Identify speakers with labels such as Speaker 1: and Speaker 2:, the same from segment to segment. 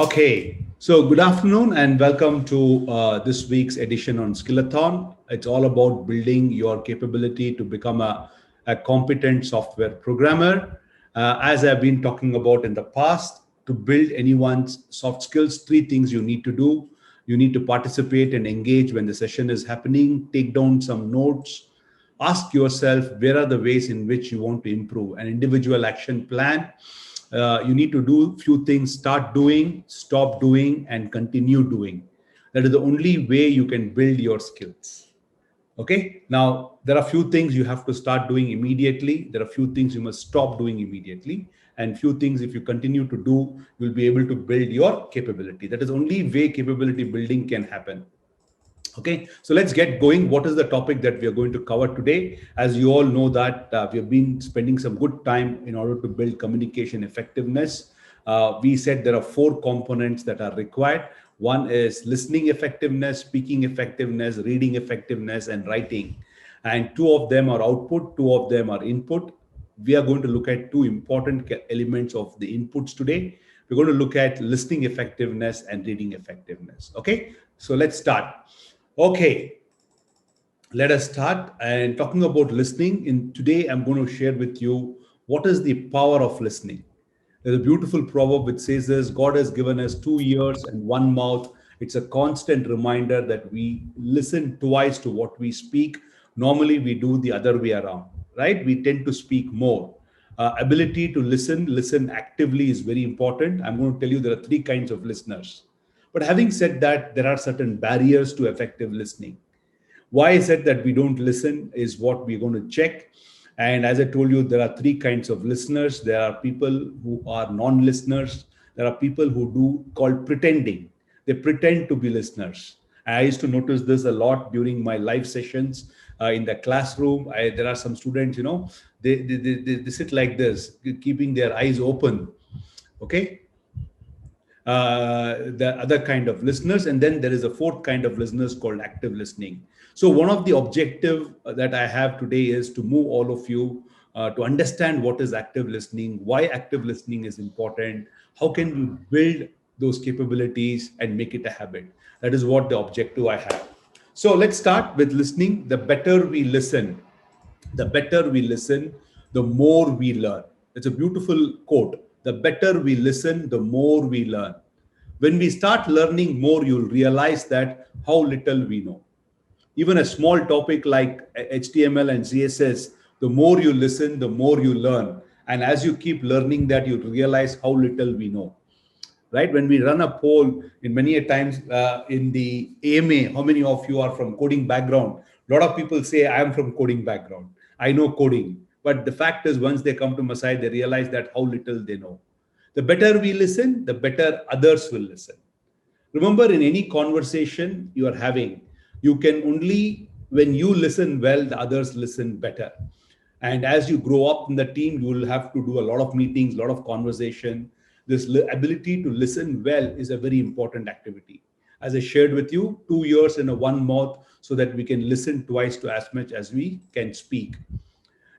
Speaker 1: Okay, so good afternoon and welcome to this week's edition on Skillathon. It's all about building your capability to become a competent software programmer. As I've been talking about in the past, to build anyone's soft skills, three things you need to do. You need to participate and engage when the session is happening, take down some notes, ask yourself where are the ways in which you want to improve, an individual action plan. You need to do few things: start doing, stop doing, and continue doing. That is the only way you can build your skills. Okay, now there are few things you have to start doing immediately, there are few things you must stop doing immediately, and few things if you continue to do, you'll be able to build your capability. That is the only way capability building can happen. Okay, so let's get going. What is the topic that we are going to cover today? As you all know that we have been spending some good time in order to build communication effectiveness. We said there are four components that are required. One is listening effectiveness, speaking effectiveness, reading effectiveness, and writing. And two of them are output, two of them are input. We are going to look at two important elements of the inputs today. We're going to look at listening effectiveness and reading effectiveness. Okay, so let's start. Okay, let us start. And talking about listening, in today I'm going to share with you what is the power of listening. There's a beautiful proverb which says this: God has given us 2 ears and one mouth. It's a constant reminder that we listen twice to what we speak. Normally we do the other way around, right? We tend to speak more. Ability to listen actively is very important. I'm going to tell you there are three kinds of listeners. But having said that, there are certain barriers to effective listening. Why is it that we don't listen is what we're going to check. And as I told you, there are three kinds of listeners. There are people who are non-listeners. There are people who do called pretending. They pretend to be listeners. I used to notice this a lot during my live sessions in the classroom. There are some students, they sit like this, keeping their eyes open. Okay. The other kind of listeners, and then there is a fourth kind of listeners called active listening. So one of the objective that I have today is to move all of you to understand what is active listening, why active listening is important, how can you build those capabilities and make it a habit. That is what the objective I have. So let's start with listening. The better we listen, the more we learn. It's a beautiful quote. The better we listen, the more we learn. When we start learning more, you'll realize that how little we know. Even a small topic like HTML and CSS, the more you listen, the more you learn. And as you keep learning that, you realize how little we know. Right? When we run a poll, in many a times in the AMA, how many of you are from coding background? A lot of people say, I am from coding background. I know coding. But the fact is, once they come to Masai, they realize that how little they know. The better we listen, the better others will listen. Remember, in any conversation you are having, you can only, when you listen well, the others listen better. And as you grow up in the team, you will have to do a lot of meetings, a lot of conversation. This ability to listen well is a very important activity. As I shared with you, 2 ears and a one mouth, so that we can listen twice to as much as we can speak.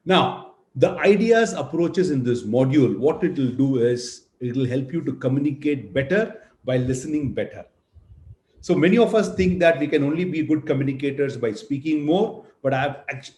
Speaker 1: Now, the ideas, approaches in this module, what it will do is it will help you to communicate better by listening better. So many of us think that we can only be good communicators by speaking more, but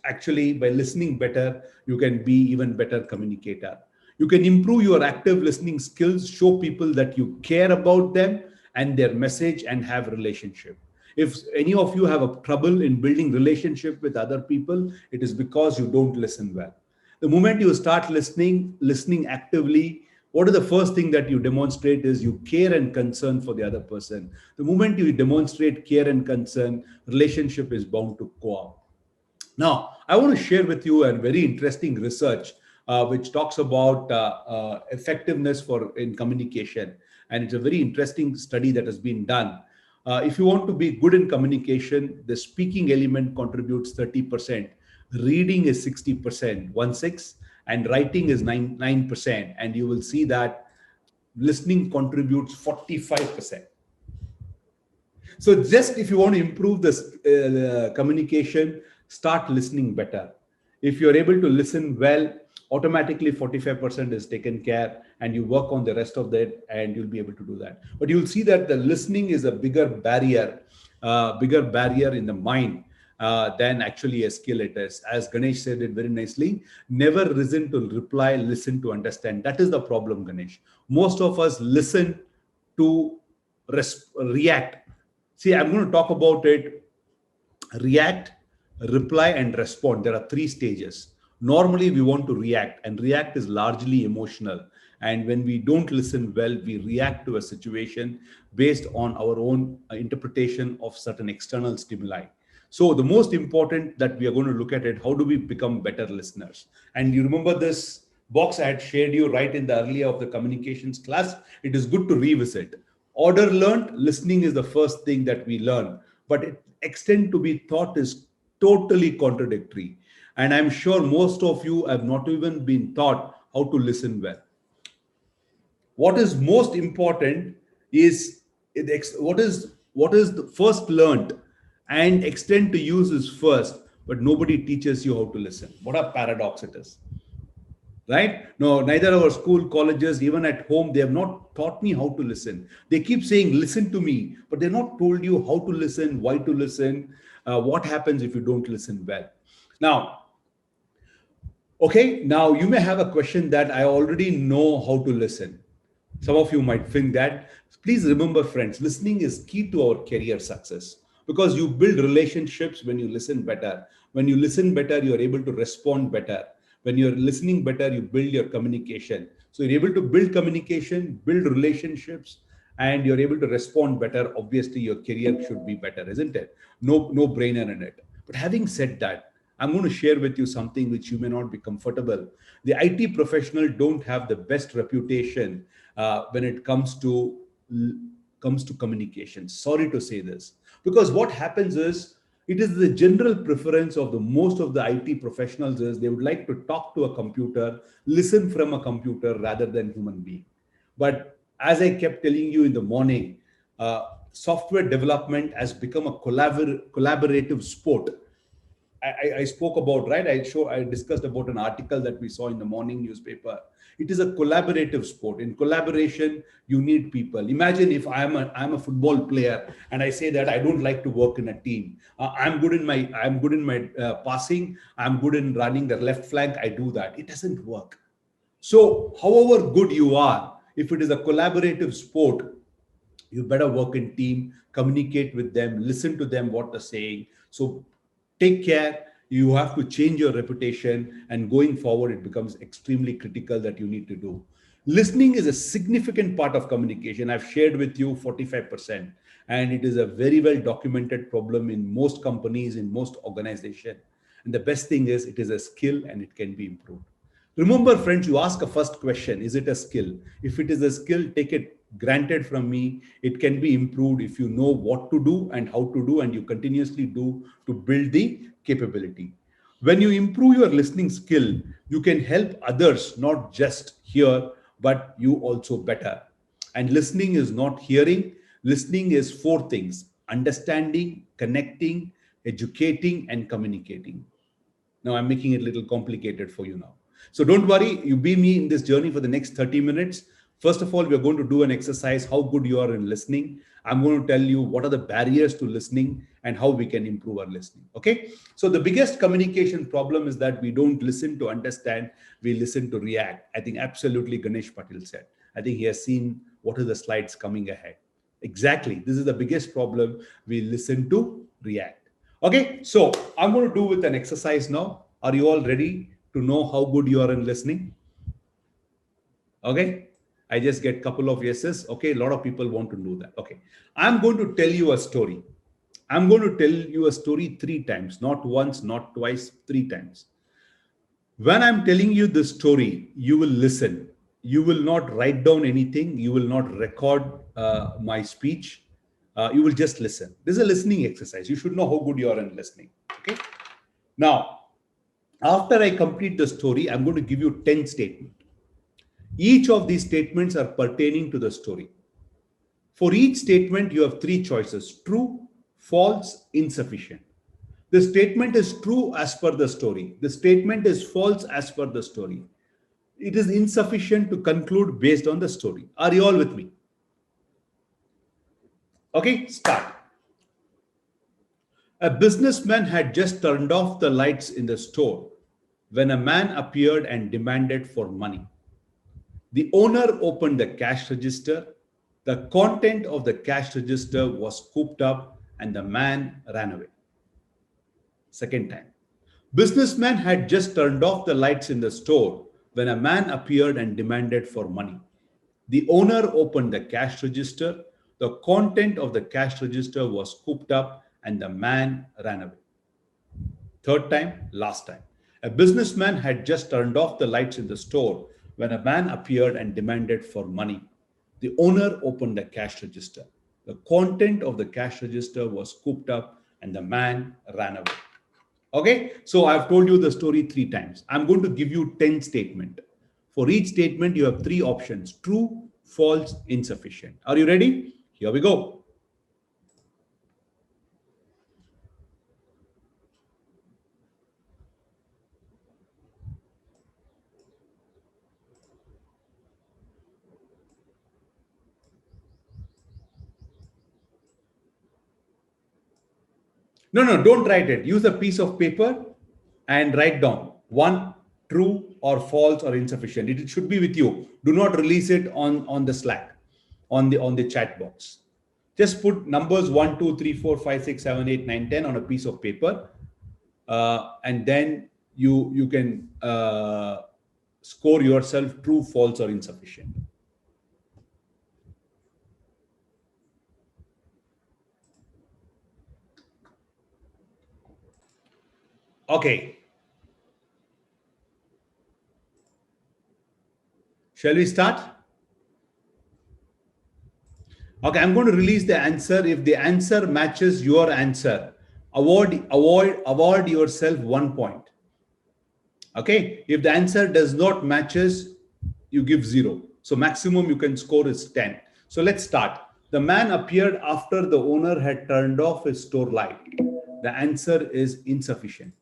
Speaker 1: actually by listening better, you can be even better communicator. You can improve your active listening skills, show people that you care about them and their message and have relationship. If any of you have a trouble in building relationship with other people, it is because you don't listen well. The moment you start listening actively, what is the first thing that you demonstrate is you care and concern for the other person. The moment you demonstrate care and concern, relationship is bound to go up. Now, I want to share with you a very interesting research which talks about effectiveness in communication. And it's a very interesting study that has been done. If you want to be good in communication, the speaking element contributes 30%, reading is 60%, 1/6, and writing is 9%. And you will see that listening contributes 45%. So just if you want to improve this communication, start listening better. If you're able to listen well, automatically 45% is taken care, and you work on the rest of that, and you'll be able to do that. But you'll see that the listening is a bigger barrier in the mind than actually a skill it is. As Ganesh said it very nicely, never listen to reply, listen to understand. That is the problem, Ganesh. Most of us listen to react. See, I'm going to talk about it. React, reply, and respond. There are three stages. Normally, we want to react, and react is largely emotional. And when we don't listen well, we react to a situation based on our own interpretation of certain external stimuli. So the most important that we are going to look at it, how do we become better listeners? And you remember this box I had shared you right in the earlier of the communications class. It is good to revisit. Order learned, listening is the first thing that we learn, but it extend to be thought is totally contradictory. And I'm sure most of you have not even been taught how to listen well. What is most important is what is the first learned and extend to use is first, but nobody teaches you how to listen. What a paradox it is. Right? No, neither our school, colleges, even at home, they have not taught me how to listen. They keep saying, listen to me, but they're not told you how to listen, why to listen, what happens if you don't listen well. Now, okay, now you may have a question that I already know how to listen. Some of you might think that. Please remember, friends, listening is key to our career success because you build relationships when you listen better. When you listen better, you're able to respond better. When you're listening better, you build your communication. So you're able to build communication, build relationships, and you're able to respond better. Obviously, your career should be better, isn't it? No brainer in it. But having said that, I'm going to share with you something which you may not be comfortable. The IT professional don't have the best reputation when it comes to communication. Sorry to say this, because what happens is it is the general preference of the most of the IT professionals is they would like to talk to a computer, listen from a computer rather than human being. But as I kept telling you in the morning, software development has become a collaborative sport. I spoke about, right? I discussed about an article that we saw in the morning newspaper. It is a collaborative sport. In collaboration, you need people. Imagine if I'm a football player and I say that I don't like to work in a team. I'm good in my passing. I'm good in running the left flank. I do that. It doesn't work. So, however good you are, if it is a collaborative sport, you better work in team, communicate with them, listen to them what they're saying. So take care. You have to change your reputation, and going forward it becomes extremely critical that you need to do. Listening is a significant part of communication. I've shared with you 45%, and it is a very well documented problem in most companies, in most organizations. And the best thing is it is a skill and it can be improved. Remember, friends, you ask a first question, is it a skill? If it is a skill, take it granted from me. It can be improved if you know what to do and how to do, and you continuously do to build the capability. When you improve your listening skill, you can help others not just hear, but you also better. And listening is not hearing. Listening is four things: understanding, connecting, educating, and communicating. Now I'm making it a little complicated for you now. So don't worry, you be me in this journey for the next 30 minutes. First of all, we're going to do an exercise, how good you are in listening. I'm going to tell you what are the barriers to listening and how we can improve our listening. Okay. So the biggest communication problem is that we don't listen to understand, we listen to react. I think absolutely Ganesh Patil said. I think he has seen what are the slides coming ahead. Exactly. This is the biggest problem. We listen to react. Okay. So I'm going to do with an exercise now. Are you all ready to know how good you are in listening? Okay. I just get a couple of yeses. Okay. A lot of people want to know that. Okay. I'm going to tell you a story. I'm going to tell you a story 3 times, not once, not twice, 3 times. When I'm telling you this story, you will listen. You will not write down anything. You will not record my speech. You will just listen. This is a listening exercise. You should know how good you are in listening. Okay. Now, after I complete the story, I'm going to give you 10 statements. Each of these statements are pertaining to the story. For each statement, you have 3 choices: true, false, insufficient. The statement is true as per the story. The statement is false as per the story. it is insufficient to conclude based on the story. Are you all with me? Okay, start. A businessman had just turned off the lights in the store when a man appeared and demanded for money. The owner opened the cash register. The content of the cash register was scooped up and the man ran away. Second time. Businessman had just turned off the lights in the store when a man appeared and demanded for money. The owner opened the cash register. The content of the cash register was scooped up and the man ran away. Third time, last time. A businessman had just turned off the lights in the store when a man appeared and demanded for money. The owner opened the cash register. The content of the cash register was scooped up and the man ran away. Okay, so I've told you the story 3 times. I'm going to give you 10 statements. For each statement, you have 3 options: true, false, insufficient. Are you ready? Here we go. No, don't write it. Use a piece of paper and write down 1, true or false or insufficient. It should be with you. Do not release it on the Slack, on the chat box. Just put numbers 1, 2, 3, 4, 5, 6, 7, 8, 9, 10 on a piece of paper, and then you can score yourself true, false, or insufficient. Okay. Shall we start? Okay, I'm going to release the answer. If the answer matches your answer, award yourself 1 point. Okay, if the answer does not matches, you give 0. So maximum you can score is 10. So let's start. The man appeared after the owner had turned off his store light. The answer is insufficient.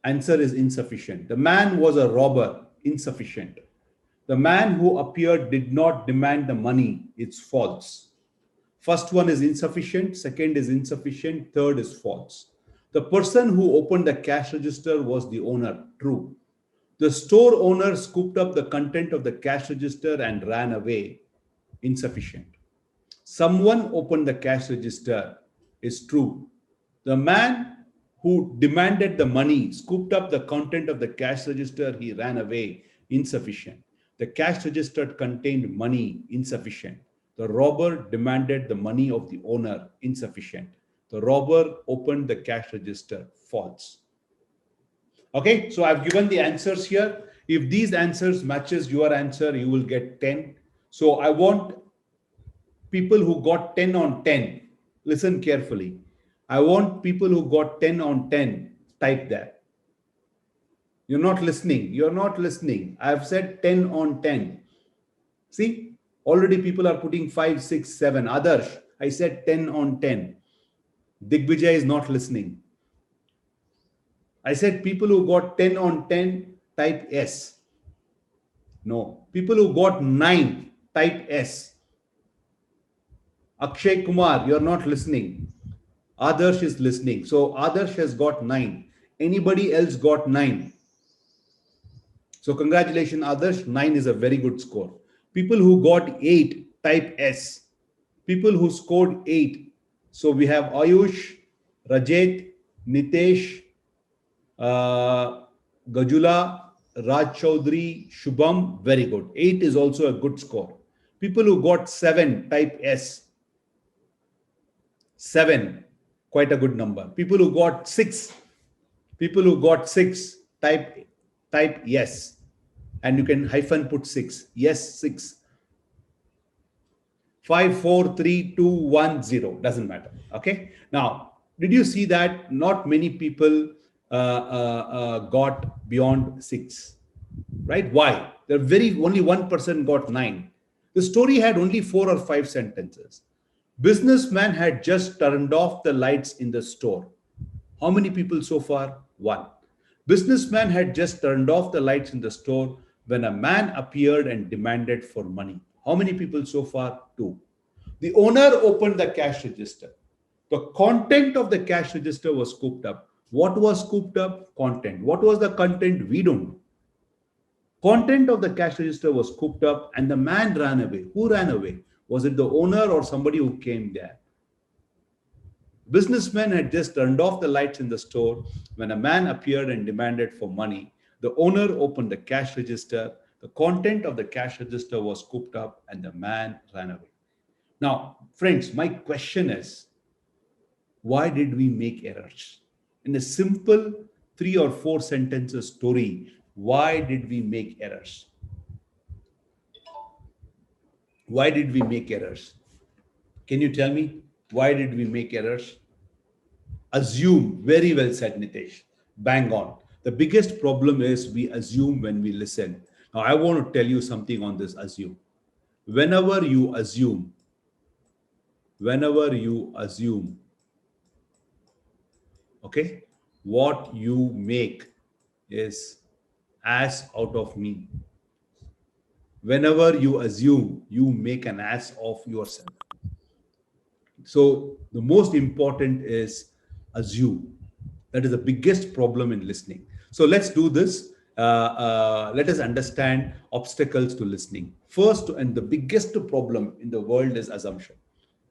Speaker 1: Answer is insufficient. The man was a robber. Insufficient. The man who appeared did not demand the money. It's false. First one is insufficient. Second is insufficient. Third is false. The person who opened the cash register was the owner. True. The store owner scooped up the content of the cash register and ran away. Insufficient. Someone opened the cash register is true. The man who demanded the money scooped up the content of the cash register, he ran away. Insufficient. The cash register contained money. Insufficient. The robber demanded the money of the owner. Insufficient. The robber opened the cash register. False. Okay, so I've given the answers here. If these answers matches your answer, you will get 10. So I want people who got 10 on 10. Listen carefully. I want people who got 10 on 10, type that. You're not listening. You're not listening. I've said 10 on 10. See, already people are putting 5, 6, 7. Adarsh, I said 10 on 10. Digvijay is not listening. I said people who got 10 on 10, type S. No. People who got 9, type S. Akshay Kumar, you're not listening. Adarsh is listening. So Adarsh has got 9. Anybody else got 9? So congratulations, Adarsh. 9 is a very good score. People who got 8, type S. People who scored 8. So we have Ayush, Rajat, Nitesh, Gajula, Raj Chaudhary, Shubham. Very good. 8 is also a good score. People who got 7, type S. 7. Quite a good number. People who got 6, type yes, and you can hyphen put 6. Yes, 6. 5, 4, 3, 2, 1, 0. Doesn't matter. Okay. Now, did you see that not many people got beyond 6? Right? Why? Only 1% got 9. The story had only 4 or 5 sentences. Businessman had just turned off the lights in the store. How many people so far? 1. Businessman had just turned off the lights in the store when a man appeared and demanded for money. How many people so far? Two. The owner opened the cash register. The content of the cash register was scooped up. What was scooped up? Content. What was the content? We don't know. Content of the cash register was scooped up and the man ran away. Who ran away? Was it the owner or somebody who came there? Businessman had just turned off the lights in the store when a man appeared and demanded for money. The owner opened the cash register. The content of the cash register was scooped up and the man ran away. Now, friends, my question is, why did we make errors? In a simple 3 or 4 sentences story, why did we make errors? Why did we make errors? Can you tell me why did we make errors? Assume. Very well said, Nitesh. Bang on. The biggest problem is we assume when we listen. Now, I want to tell you something on this assume. Whenever you assume, okay, what you make is ass out of me. Whenever you assume, you make an ass of yourself. So the most important is assume. That is the biggest problem in listening. So let's do this. Let us understand obstacles to listening. First, and the biggest problem in the world is assumption.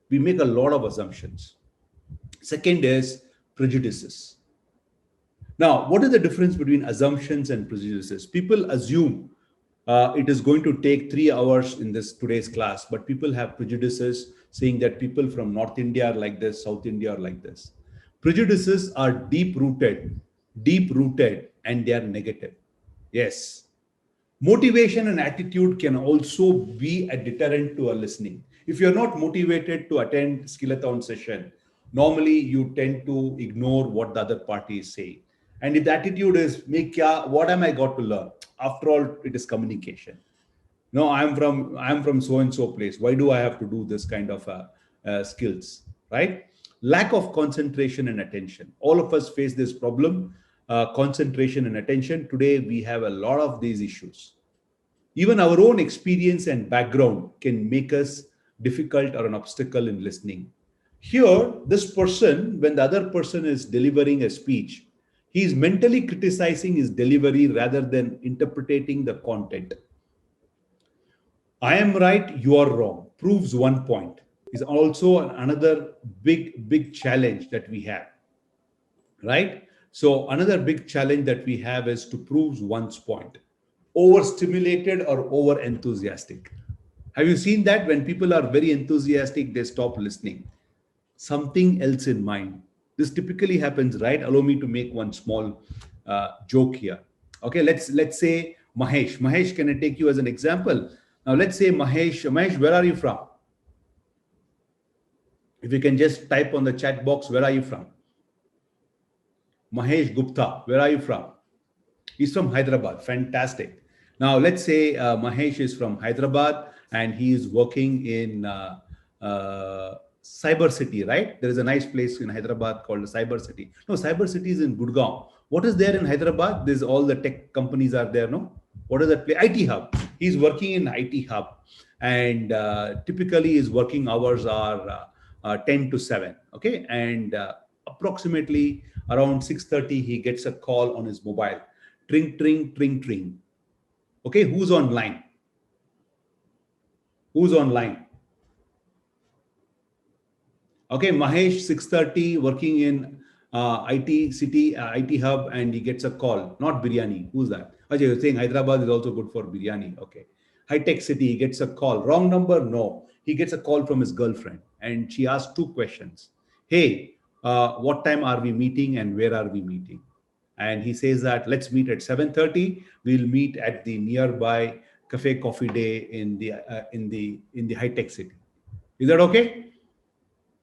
Speaker 1: We make a lot of assumptions. Second is prejudices. Now, what is the difference between assumptions and prejudices? People assume it is going to take 3 hours in this today's class, but people have prejudices saying that people from North India are like this, South India are like this. Prejudices are deep rooted, and they are negative. Yes. Motivation and attitude can also be a deterrent to our listening. If you're not motivated to attend Skillathon session, normally you tend to ignore what the other party is saying. And if the attitude is, what am I got to learn? After all, it is communication. No, I'm from so and so place. Why do I have to do this kind of skills, right? Lack of concentration and attention. All of us face this problem, concentration and attention. Today, we have a lot of these issues. Even our own experience and background can make us difficult or an obstacle in listening. Here, this person, when the other person is delivering a speech, he is mentally criticizing his delivery rather than interpreting the content. I am right, you are wrong, proves one point. Is also another big challenge that we have, right? So another big challenge that we have is to prove one's point. Overstimulated or over enthusiastic. Have you seen that? When people are very enthusiastic, they stop listening. Something else in mind. This typically happens, right? Allow me to make one small joke here. Okay, let's say Mahesh. Mahesh, can I take you as an example? Now let's say Mahesh, where are you from? If you can just type on the chat box, where are you from? Mahesh Gupta, where are you from? He's from Hyderabad. Fantastic. Now, let's say Mahesh is from Hyderabad and he is working in Cyber City, right? There is a nice place in Hyderabad called the Cyber City. No, Cyber City is in Gurgaon. What is there in Hyderabad? There's all the tech companies are there, no? What is that place? IT Hub. He's working in IT Hub. And typically his working hours are 10 to 7, okay? And approximately around 6:30, he gets a call on his mobile. Tring, tring, tring, tring. Okay, who's online? Who's online? Okay, Mahesh, 6:30, working in IT City, IT Hub, and he gets a call. Not biryani. Who's that? Ajay, you're saying Hyderabad is also good for biryani. Okay. High Tech City, he gets a call. Wrong number? No. He gets a call from his girlfriend, and she asks 2 questions. Hey, what time are we meeting and where are we meeting? And he says that let's meet at 7:30. We'll meet at the nearby Cafe Coffee Day in the High Tech City. Is that okay?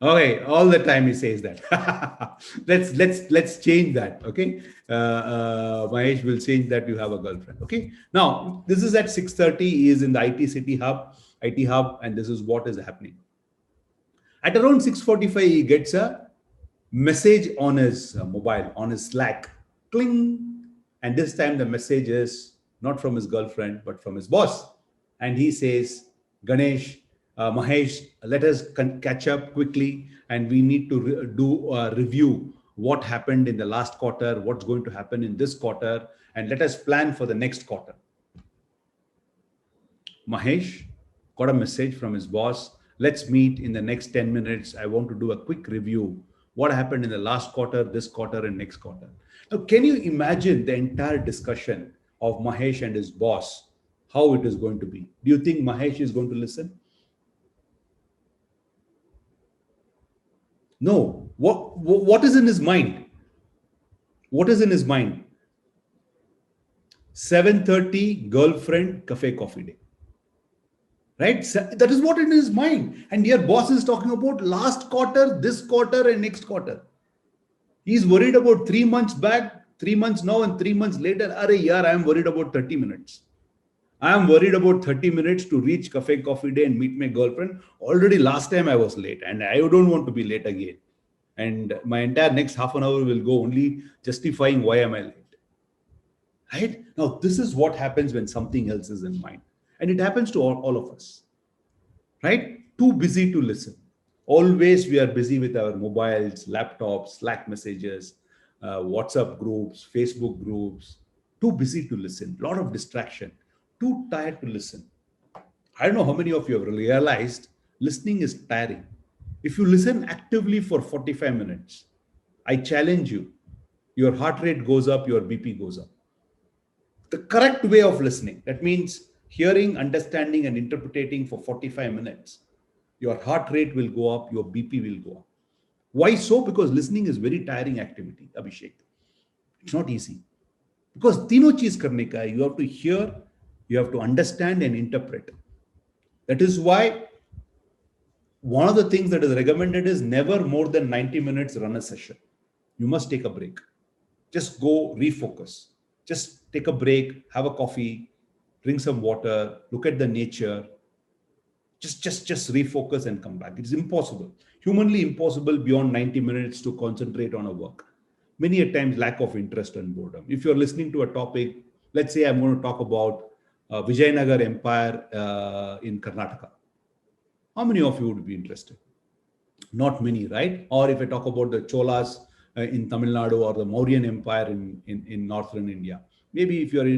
Speaker 1: Okay, all the time he says that. let's change that. Okay, Mahesh will change that. You have a girlfriend. Okay. Now this is at 6:30. He is in the IT Hub, and this is what is happening. At around 6:45, he gets a message on his mobile, on his Slack. Cling. And this time the message is not from his girlfriend, but from his boss. And he says, Ganesh, Mahesh, let us catch up quickly, and we need to do a review what happened in the last quarter, what's going to happen in this quarter, and let us plan for the next quarter. Mahesh got a message from his boss. Let's meet in the next 10 minutes. I want to do a quick review. What happened in the last quarter, this quarter, and next quarter. Now, can you imagine the entire discussion of Mahesh and his boss, how it is going to be? Do you think Mahesh is going to listen? No. What is in his mind? What is in his mind? 7:30 girlfriend cafe coffee day. Right? That is what in his mind. And your boss is talking about last quarter, this quarter, and next quarter. He's worried about 3 months back, 3 months now, and 3 months later. Arey yaar, I am worried about 30 minutes. I am worried about 30 minutes to reach cafe coffee day and meet my girlfriend. Already last time I was late, and I don't want to be late again. And my entire next half an hour will go only justifying why am I late. Right? Now, this is what happens when something else is in mind. And it happens to all of us. Right? Too busy to listen. Always we are busy with our mobiles, laptops, Slack messages, WhatsApp groups, Facebook groups. Too busy to listen. A lot of distraction. Too tired to listen. I don't know how many of you have realized listening is tiring. If you listen actively for 45 minutes, I challenge you, your heart rate goes up, your BP goes up. The correct way of listening, that means hearing, understanding, and interpreting for 45 minutes, your heart rate will go up, your BP will go up. Why so? Because listening is very tiring activity, Abhishek. It's not easy. Because तीनों चीज करने का है, you have to hear, you have to understand and interpret. That is why one of the things that is recommended is never more than 90 minutes run a session. You must take a break. Just go refocus. Just take a break, have a coffee, drink some water, look at the nature. Just refocus and come back. It's impossible. Humanly impossible beyond 90 minutes to concentrate on a work. Many a times lack of interest and boredom. If you're listening to a topic, let's say I'm going to talk about Vijayanagar Empire in Karnataka. How many of you would be interested? Not many, right? Or if I talk about the Cholas in Tamil Nadu or the Mauryan Empire in northern India. Maybe if you're a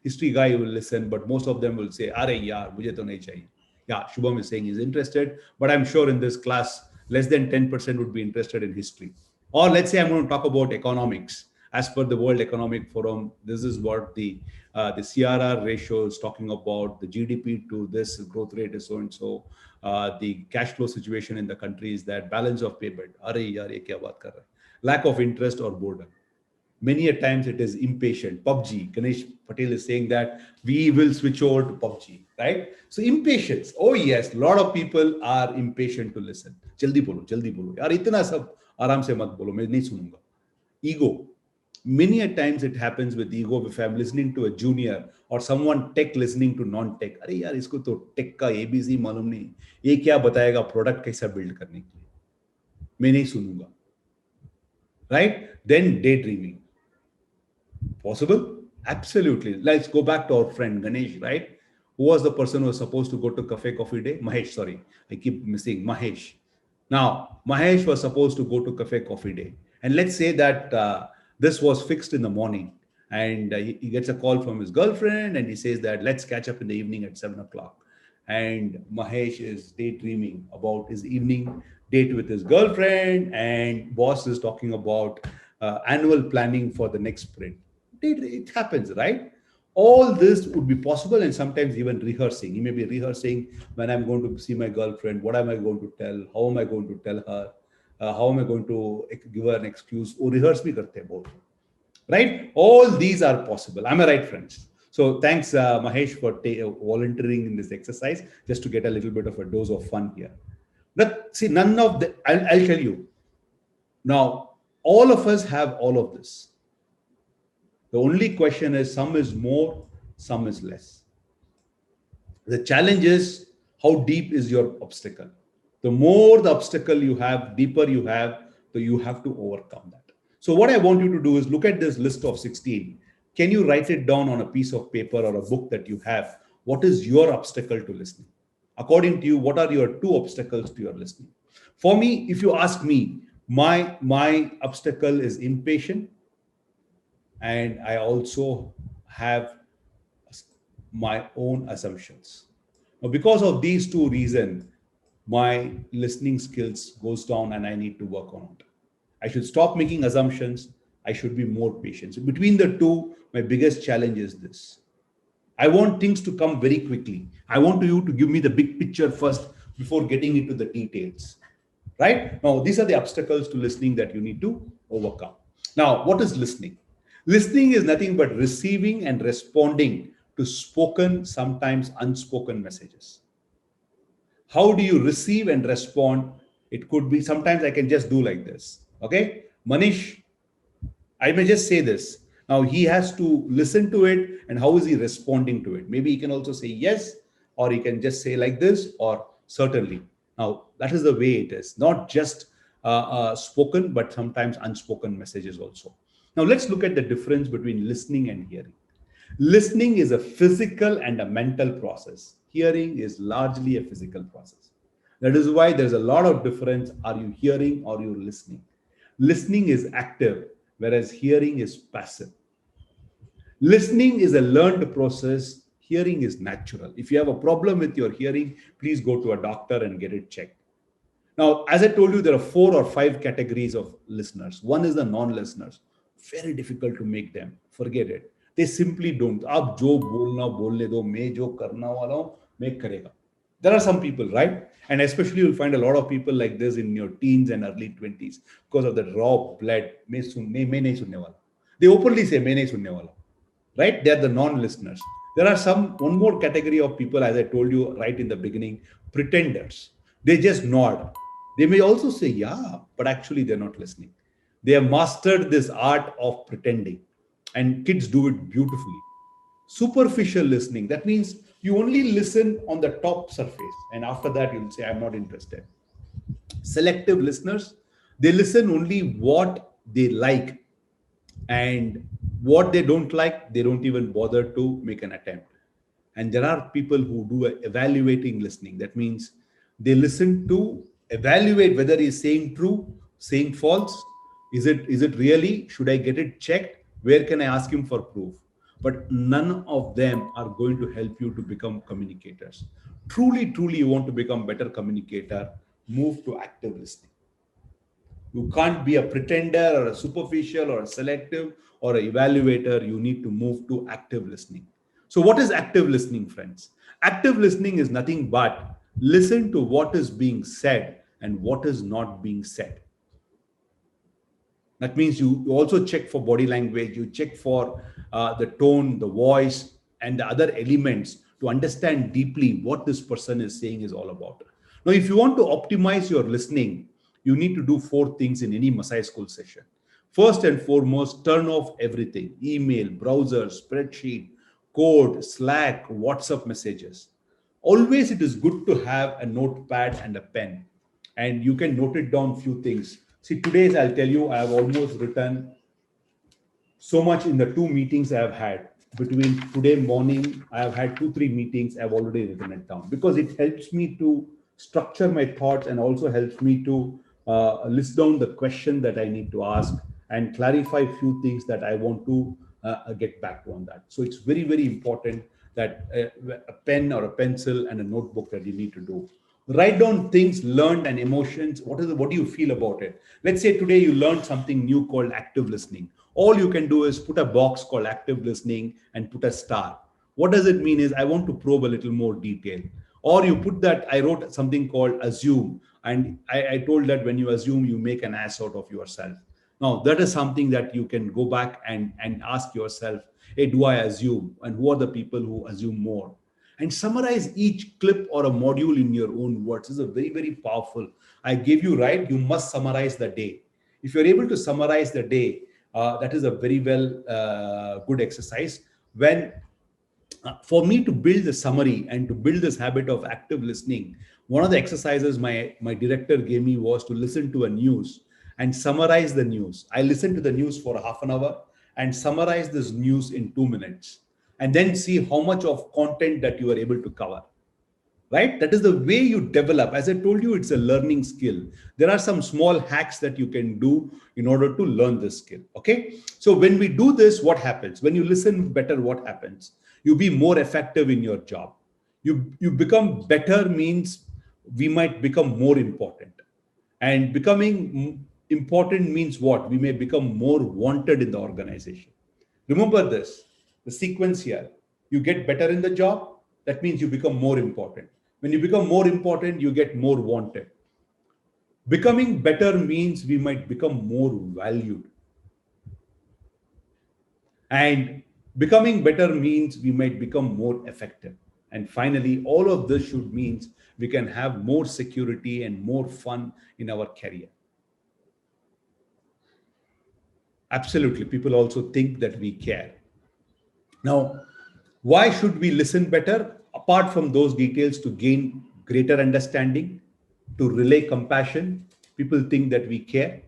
Speaker 1: history guy, you will listen, but most of them will say, "Are yaar, mujhe to nahi chahiye." Yeah, Shubham is saying he's interested, but I'm sure in this class, less than 10% would be interested in history. Or let's say I'm going to talk about economics. As per the World Economic Forum, this is what the CRR ratio is talking about. The GDP to this growth rate is so and so. The cash flow situation in the country is that, balance of payment. Are yaar, ye kya baat kar raha hai? Lack of interest or boredom. Many a times it is impatient. PUBG. Ganesh Patel is saying that we will switch over to PUBG, right? So impatience. Oh yes, a lot of people are impatient to listen. Jaldi bolo, jaldi bolo. Yaar itna sab aaram se mat bolo, main nahi sununga. Ego. Many a times it happens with ego. If I'm listening to a junior or someone tech listening to non-tech, अरे यार इसको तो tech का ABC मालूम नहीं, ये क्या बताएगा product कैसा build करने के लिए, मैं नहीं सुनूंगा, right? Then daydreaming. Possible? Absolutely. Let's go back to our friend Ganesh, right? Who was the person who was supposed to go to cafe coffee day? Mahesh, sorry. I keep missing Mahesh. Now, Mahesh was supposed to go to cafe coffee day. And let's say that this was fixed in the morning. And he gets a call from his girlfriend and he says that let's catch up in the evening at 7 o'clock. And Mahesh is daydreaming about his evening date with his girlfriend, and boss is talking about annual planning for the next sprint. It happens, right? All this would be possible, and sometimes even rehearsing. He may be rehearsing when I'm going to see my girlfriend, what am I going to tell, how am I going to tell her, how am I going to give her an excuse, or rehearse bhi karte hain both, right? All these are possible. Am I right, friends? So thanks, Mahesh, for volunteering in this exercise, just to get a little bit of a dose of fun here. But see, none of the, I'll tell you. Now, all of us have all of this. The only question is, some is more, some is less. The challenge is, how deep is your obstacle? The more the obstacle you have, deeper you have, so you have to overcome that. So what I want you to do is look at this list of 16. Can you write it down on a piece of paper or a book that you have? What is your obstacle to listening? According to you, what are your two obstacles to your listening? For me, if you ask me, my obstacle is impatient, and I also have my own assumptions. Now, because of these two reasons, my listening skills goes down and I need to work on it. I should stop making assumptions. I should be more patient. So between the two, my biggest challenge is this. I want things to come very quickly. I want you to give me the big picture first before getting into the details. Right? Now, these are the obstacles to listening that you need to overcome. Now, what is listening? Listening is nothing but receiving and responding to spoken, sometimes unspoken messages. How do you receive and respond? It could be sometimes I can just do like this. Okay, Manish, I may just say this. Now he has to listen to it, and how is he responding to it? Maybe he can also say yes, or he can just say like this, or certainly. Now that is the way it is, not just spoken, but sometimes unspoken messages also. Now let's look at the difference between listening and hearing. Listening is a physical and a mental process. Hearing is largely a physical process. That is why there's a lot of difference. Are you hearing or you're listening? Listening is active, whereas hearing is passive. Listening is a learned process. Hearing is natural. If you have a problem with your hearing, please go to a doctor and get it checked. Now, as I told you, there are 4 or 5 categories of listeners. One is the non-listeners. Very difficult to make them. Forget it. They simply don't. आप जो बोलना बोलने दो, मैं जो करना वाला हूँ, मैं करेगा. There are some people, right? And especially you'll find a lot of people like this in your teens and early 20s because of the raw blood. मैं नहीं सुनने वाला. They openly say मैं नहीं सुनने वाला. Right? They are the non-listeners. There are one more category of people, as I told you right in the beginning, pretenders. They just nod. They may also say, yeah, but actually they're not listening. They have mastered this art of pretending, and kids do it beautifully. Superficial listening, that means you only listen on the top surface, and after that you'll say, I'm not interested. Selective listeners, they listen only what they like, and what they don't like, they don't even bother to make an attempt. And there are people who do evaluating listening. That means they listen to evaluate whether he's saying true, saying false. Is it really? Should I get it checked? Where can I ask him for proof? But none of them are going to help you to become communicators. Truly, you want to become better communicator, move to active listening. You can't be a pretender or a superficial or a selective or an evaluator. You need to move to active listening. So what is active listening, friends? Active listening is nothing but listen to what is being said and what is not being said. That means you also check for body language, you check for the tone, the voice, and the other elements to understand deeply what this person is saying is all about. Now, if you want to optimize your listening, you need to do 4 things in any Masai school session. First and foremost, turn off everything: email, browser, spreadsheet, code, Slack, WhatsApp messages. Always it is good to have a notepad and a pen, and you can note it down few things. See, today's, I'll tell you, I have almost written so much in the 2 meetings I have had. Between today morning, I have had 2-3 meetings. I've already written it down because it helps me to structure my thoughts and also helps me to list down the question that I need to ask and clarify a few things that I want to get back to on that. So it's very, very important that a pen or a pencil and a notebook that you need to do. Write down things learned and emotions. What do you feel about it? Let's say today you learned something new called active listening. All you can do is put a box called active listening and put a star. What does it mean is I want to probe a little more detail. Or you put that, I wrote something called assume. And I told that when you assume, you make an ass out of yourself. Now, that is something that you can go back and ask yourself, hey, do I assume? And who are the people who assume more? And summarize each clip or a module in your own words. This is a very, very powerful. I gave you right. You must summarize the day. If you're able to summarize the day, that is a very good exercise. When for me to build the summary and to build this habit of active listening, one of the exercises my director gave me was to listen to a news and summarize the news. I listen to the news for half an hour and summarize this news in 2 minutes, and then see how much of content that you are able to cover. Right? That is the way you develop. As I told you, it's a learning skill. There are some small hacks that you can do in order to learn this skill. Okay. So when we do this, what happens? When you listen better, what happens? You be more effective in your job. You become better means we might become more important. And becoming important means what? We may become more wanted in the organization. Remember this, the sequence here. You get better in the job, that means you become more important. When you become more important, you get more wanted. Becoming better means we might become more valued. And becoming better means we might become more effective. And finally, all of this should means we can have more security and more fun in our career. Absolutely. People also think that we care. Now, why should we listen better? Apart from those details, to gain greater understanding, to relay compassion, people think that we care,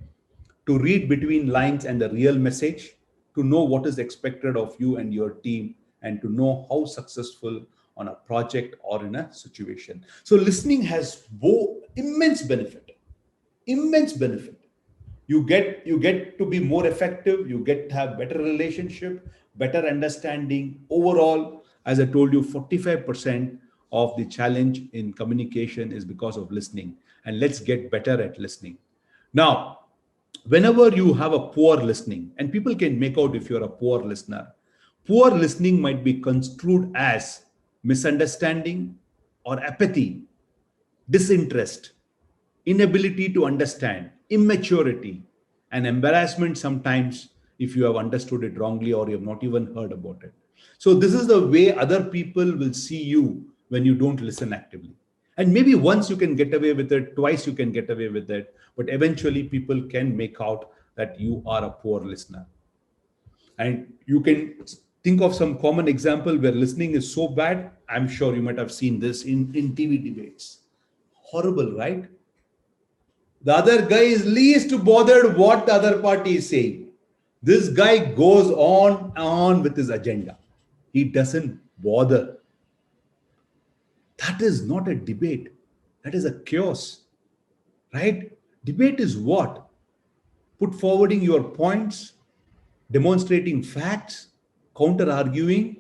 Speaker 1: to read between lines and the real message, to know what is expected of you and your team, and to know how successful on a project or in a situation. So listening has immense benefit, immense benefit. You get to be more effective, you get to have better relationship, better understanding. Overall, as I told you, 45% of the challenge in communication is because of listening, and let's get better at listening. Now, whenever you have a poor listening, and people can make out if you're a poor listener, poor listening might be construed as misunderstanding or apathy, disinterest, inability to understand, immaturity, and embarrassment sometimes if you have understood it wrongly or you have not even heard about it. So, this is the way other people will see you when you don't listen actively. And maybe once you can get away with it, twice you can get away with it, but eventually people can make out that you are a poor listener. And you can think of some common example where listening is so bad. I'm sure you might have seen this in TV debates. Horrible, right? The other guy is least bothered what the other party is saying. This guy goes on with his agenda. He doesn't bother. That is not a debate. That is a chaos, right? Debate is what? Put forwarding your points, demonstrating facts, counter arguing.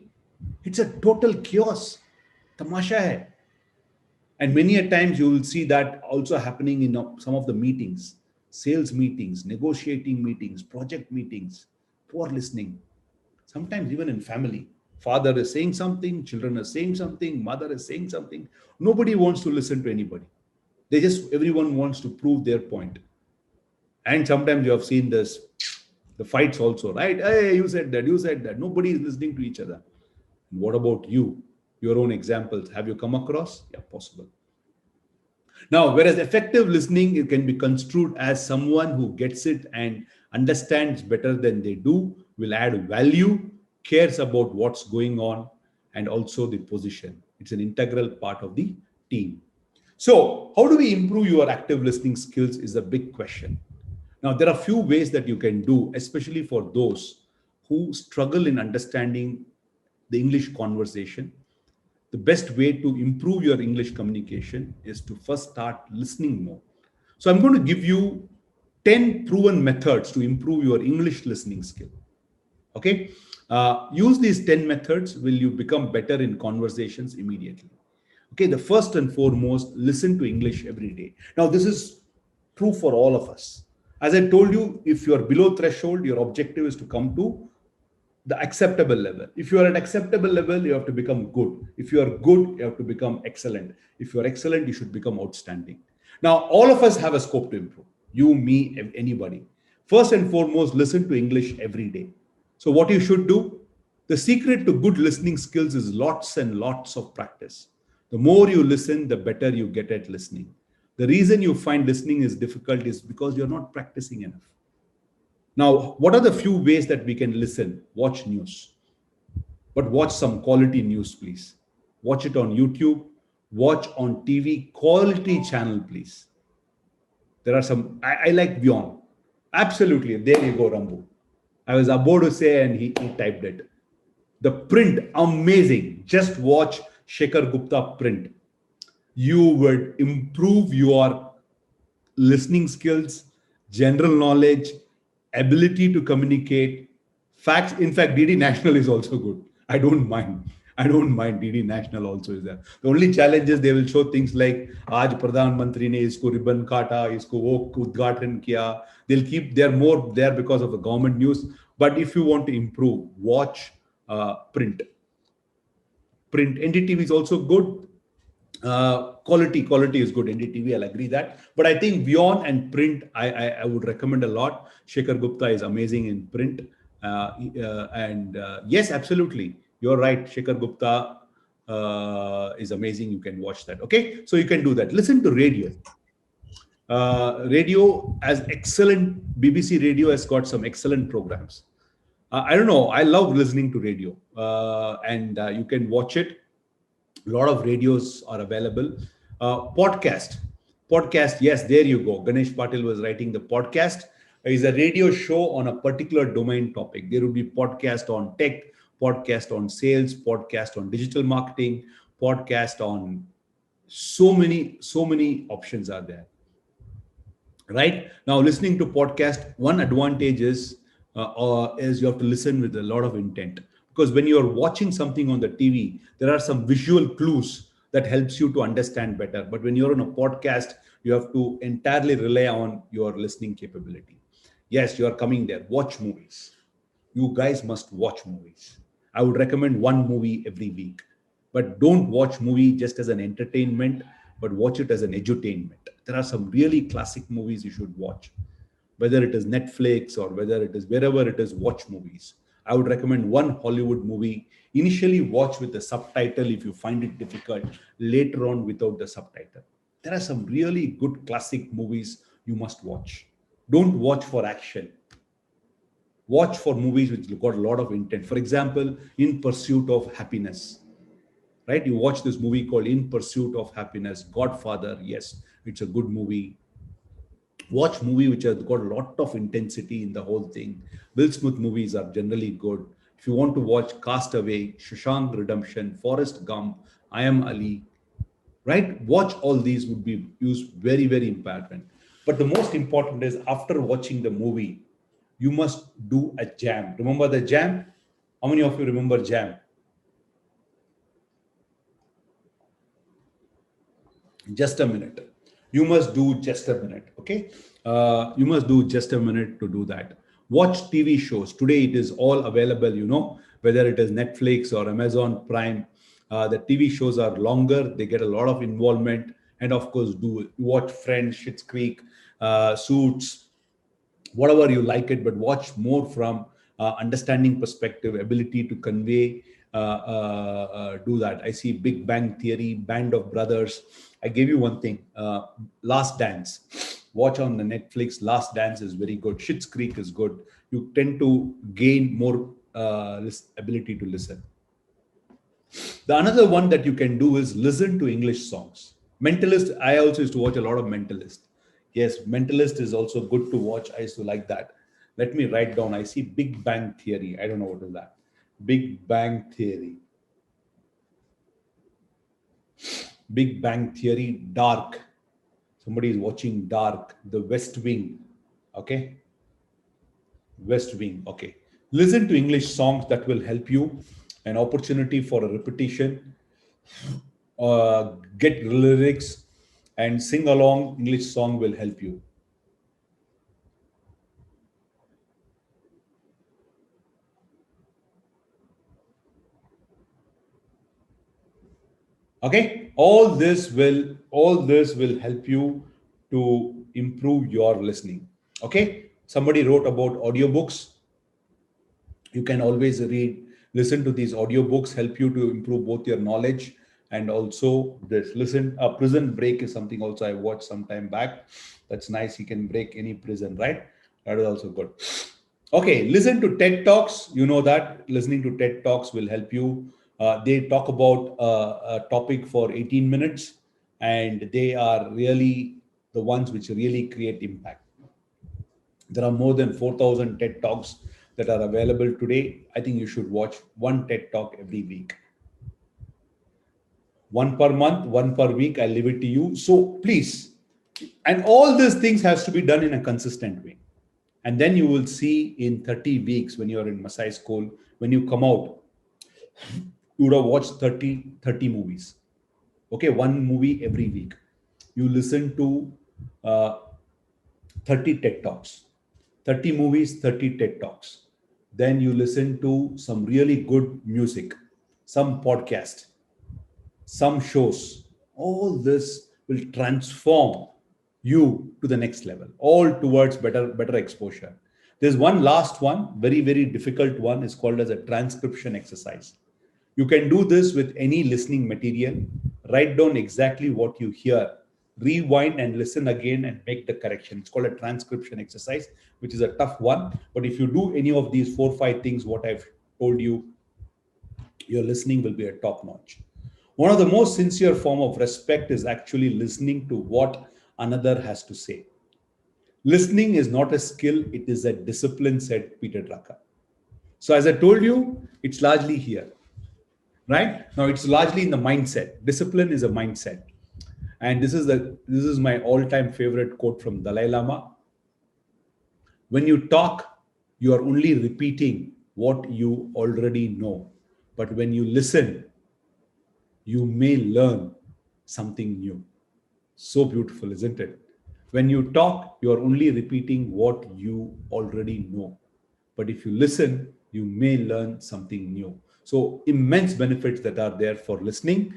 Speaker 1: It's a total chaos. Tamasha hai. And many a times you will see that also happening in some of the meetings, sales meetings, negotiating meetings, project meetings, poor listening. Sometimes even in family, father is saying something, children are saying something, mother is saying something. Nobody wants to listen to anybody. Everyone wants to prove their point. And sometimes you have seen this, the fights also, right? Hey, you said that, you said that. Nobody is listening to each other. What about you? Your own examples, have you come across? Yeah, possible. Now, whereas effective listening, it can be construed as someone who gets it and understands better than they do, will add value, cares about what's going on, and also the position. It's an integral part of the team. So, how do we improve your active listening skills is a big question. Now, there are a few ways that you can do, especially for those who struggle in understanding the English conversation. The best way to improve your English communication is to first start listening more. So I'm going to give you 10 proven methods to improve your English listening skill. Okay. Use these 10 methods, will you become better in conversations immediately. Okay. The first and foremost, listen to English every day. Now, this is true for all of us. As I told you, if you're below threshold, your objective is to come to the acceptable level. If you are at acceptable level, you have to become good. If you are good, you have to become excellent. If you are excellent, you should become outstanding. Now, all of us have a scope to improve. You, me, anybody. First and foremost, listen to English every day. So what you should do, the secret to good listening skills is lots and lots of practice. The more you listen, the better you get at listening. The reason you find listening is difficult is because you're not practicing enough. Now, what are the few ways that we can listen? Watch news. But watch some quality news, please. Watch it on YouTube. Watch on TV. Quality channel, please. There are some, I like Beyond. Absolutely. There you go, Rambu. I was about to say, and he typed it. The print, amazing. Just watch Shekhar Gupta print. You would improve your listening skills, general knowledge, ability to communicate, facts. In fact, DD National is also good. I don't mind. I don't mind. DD National also is there. The only challenge is they will show things like आज प्रधानमंत्री ने इसको ribbon काटा, इसको वो उद्घाटन किया. They'll keep. They're more there because of the government news. But if you want to improve, watch print. NDTV is also good. Quality is good. NDTV, I'll agree that. But I think beyond and print, I would recommend a lot. Shekhar Gupta is amazing in print. Yes, absolutely. You're right. Shekhar Gupta is amazing. You can watch that. Okay. So you can do that. Listen to radio. Radio as excellent. BBC Radio has got some excellent programs. I don't know. I love listening to radio. You can watch it. A lot of radios are available. Podcast. Yes, there you go. Ganesh Patil was writing the podcast. Is a radio show on a particular domain topic. There will be podcast on tech, podcast on sales, podcast on digital marketing, podcast on so many options are there. Right now, listening to podcast, one advantage is you have to listen with a lot of intent. Because when you're watching something on the TV, there are some visual clues that helps you to understand better. But when you're on a podcast, you have to entirely rely on your listening capability. Yes, you are coming there. Watch movies. You guys must watch movies. I would recommend one movie every week. But don't watch movie just as an entertainment, but watch it as an edutainment. There are some really classic movies you should watch. Whether it is Netflix or whether it is wherever it is, watch movies. I would recommend one Hollywood movie. Initially, watch with the subtitle if you find it difficult. Later on, without the subtitle. There are some really good classic movies you must watch. Don't watch for action. Watch for movies which got a lot of intent. For example, In Pursuit of Happiness. Right? You watch this movie called In Pursuit of Happiness. Godfather. Yes, it's a good movie. Watch movie which has got a lot of intensity in the whole thing. Will Smith movies are generally good. If you want to watch Castaway, Shawshank Redemption, Forrest Gump, I Am Ali, right? Watch all these would be used very, very important. But the most important is after watching the movie, you must do a jam. Remember the jam? How many of you remember jam? Just a minute. You must do just a minute, okay? You must do just a minute to do that. Watch TV shows. Today it is all available, whether it is Netflix or Amazon Prime. The TV shows are longer. They get a lot of involvement. And of course, do watch Friends, Schitt's Creek, Suits, whatever you like it, but watch more from understanding perspective, ability to convey, do that. I see Big Bang Theory, Band of Brothers. I gave you one thing, Last Dance. Watch on the Netflix. Last Dance is very good. Schitt's Creek is good. You tend to gain more ability to listen. The another one that you can do is listen to English songs. Mentalist, I also used to watch a lot of Mentalist. Yes, Mentalist is also good to watch. I used to like that. Let me write down. I see Big Bang Theory. I don't know what is that. Big Bang Theory. Big Bang Theory, Dark. Somebody is watching Dark. The West Wing. Okay. West Wing. Okay. Listen to English songs that will help you. An opportunity for a repetition. Get lyrics and sing along. English song will help you. Okay, all this will help you to improve your listening. Okay, somebody wrote about audiobooks. You can always listen to these audiobooks, help you to improve both your knowledge and also this. Listen, a prison break is something also I watched some time back. That's nice. You can break any prison, right? That is also good. Okay, listen to TED Talks. You know that listening to TED Talks will help you. They talk about a topic for 18 minutes, and they are really the ones which really create impact. There are more than 4,000 TED Talks that are available today. I think you should watch one TED Talk every week. One per month, one per week. I leave it to you. So please, and all these things has to be done in a consistent way. And then you will see in 30 weeks when you're in Masai school, when you come out, you would have watched 30 movies. Okay, one movie every week. You listen to uh, 30 TED Talks, 30 movies, 30 TED Talks. Then you listen to some really good music, some podcast, some shows. All this will transform you to the next level, all towards better exposure. There's one last one, very, very difficult one, is called as a transcription exercise. You can do this with any listening material. Write down exactly what you hear, rewind and listen again and make the correction. It's called a transcription exercise, which is a tough one. But if you do any of these 4 or 5 things, what I've told you, your listening will be a top notch. One of the most sincere form of respect is actually listening to what another has to say. Listening is not a skill, it is a discipline, said Peter Drucker. So as I told you, it's largely here, right? Now it's largely in the mindset. Discipline is a mindset. And this is my all-time favorite quote from Dalai Lama. When you talk, you are only repeating what you already know. But when you listen, you may learn something new. So beautiful, isn't it? When you talk, you are only repeating what you already know. But if you listen, you may learn something new. So, immense benefits that are there for listening.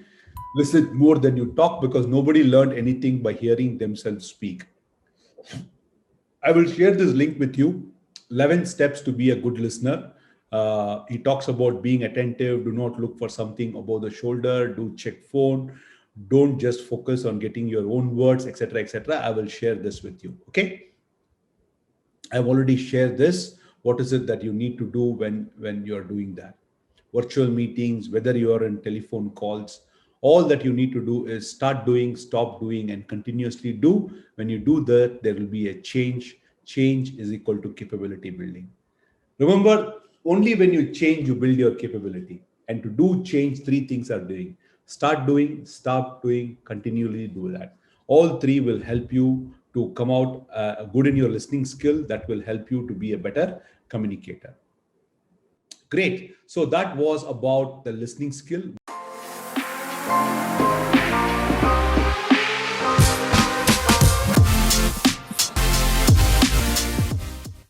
Speaker 1: Listen more than you talk because nobody learned anything by hearing themselves speak. I will share this link with you. 11 steps to be a good listener. He talks about being attentive, do not look for something above the shoulder, do check phone, don't just focus on getting your own words, etc., etc. I will share this with you. Okay. I've already shared this. What is it that you need to do when you're doing that? Virtual meetings, whether you are in telephone calls, all that you need to do is start doing, stop doing, and continuously do. When you do that, there will be a change. Change is equal to capability building. Remember, only when you change, you build your capability. And to do change, three things are doing. Start doing, stop doing, continually do that. All three will help you to come out good in your listening skill. That will help you to be a better communicator. Great. So that was about the listening skill.